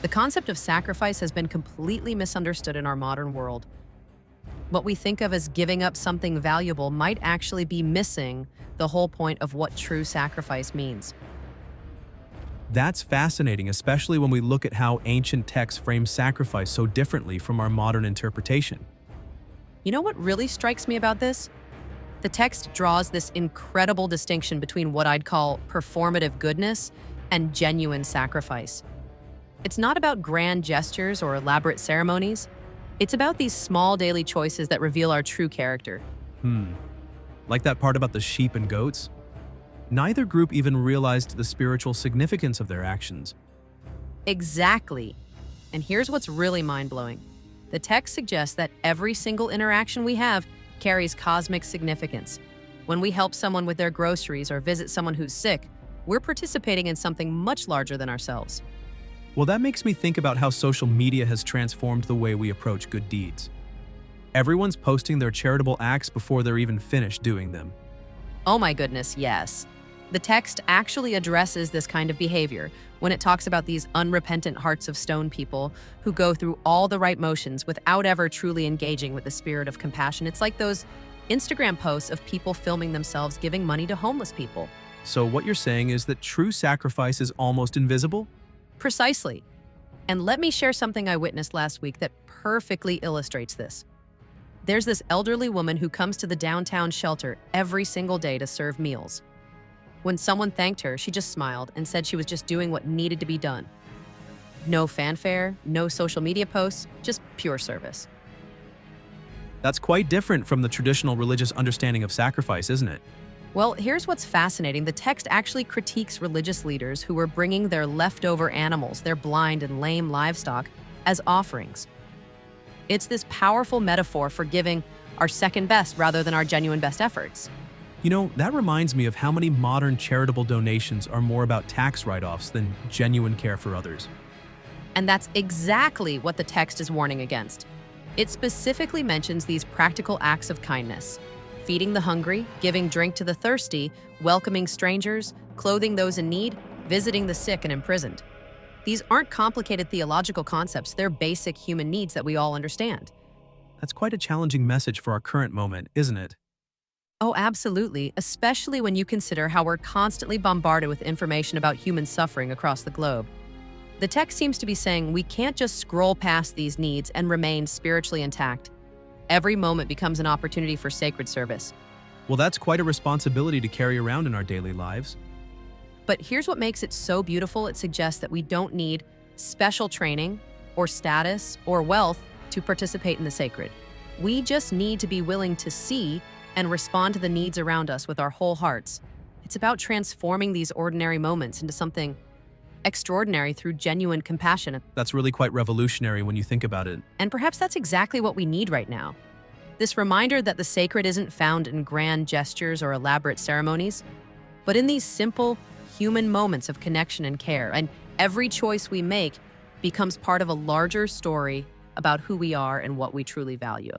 The concept of sacrifice has been completely misunderstood in our modern world. What we think of as giving up something valuable might actually be missing the whole point of what true sacrifice means. That's fascinating, especially when we look at how ancient texts frame sacrifice so differently from our modern interpretation. You know what really strikes me about this? The text draws this incredible distinction between what I'd call performative goodness and genuine sacrifice. It's not about grand gestures or elaborate ceremonies. It's about these small daily choices that reveal our true character. Like that part about the sheep and goats? Neither group even realized the spiritual significance of their actions. Exactly. And here's what's really mind-blowing. The text suggests that every single interaction we have carries cosmic significance. When we help someone with their groceries or visit someone who's sick, we're participating in something much larger than ourselves. Well, that makes me think about how social media has transformed the way we approach good deeds. Everyone's posting their charitable acts before they're even finished doing them. Oh my goodness, yes. The text actually addresses this kind of behavior when it talks about these unrepentant hearts of stone people who go through all the right motions without ever truly engaging with the spirit of compassion. It's like those Instagram posts of people filming themselves giving money to homeless people. So what you're saying is that true sacrifice is almost invisible? Precisely. And let me share something I witnessed last week that perfectly illustrates this. There's this elderly woman who comes to the downtown shelter every single day to serve meals. When someone thanked her, she just smiled and said she was just doing what needed to be done. No fanfare, no social media posts, just pure service. That's quite different from the traditional religious understanding of sacrifice, isn't it? Well, here's what's fascinating. The text actually critiques religious leaders who were bringing their leftover animals, their blind and lame livestock, as offerings. It's this powerful metaphor for giving our second best rather than our genuine best efforts. You know, that reminds me of how many modern charitable donations are more about tax write-offs than genuine care for others. And that's exactly what the text is warning against. It specifically mentions these practical acts of kindness: feeding the hungry, giving drink to the thirsty, welcoming strangers, clothing those in need, visiting the sick and imprisoned. These aren't complicated theological concepts, they're basic human needs that we all understand. That's quite a challenging message for our current moment, isn't it? Oh, absolutely, especially when you consider how we're constantly bombarded with information about human suffering across the globe. The text seems to be saying we can't just scroll past these needs and remain spiritually intact. Every moment becomes an opportunity for sacred service. Well, that's quite a responsibility to carry around in our daily lives. But here's what makes it so beautiful. It suggests that we don't need special training or status or wealth to participate in the sacred. We just need to be willing to see and respond to the needs around us with our whole hearts. It's about transforming these ordinary moments into something extraordinary through genuine compassion. That's really quite revolutionary when you think about it. And perhaps that's exactly what we need right now. This reminder that the sacred isn't found in grand gestures or elaborate ceremonies, but in these simple, human moments of connection and care. And every choice we make becomes part of a larger story about who we are and what we truly value.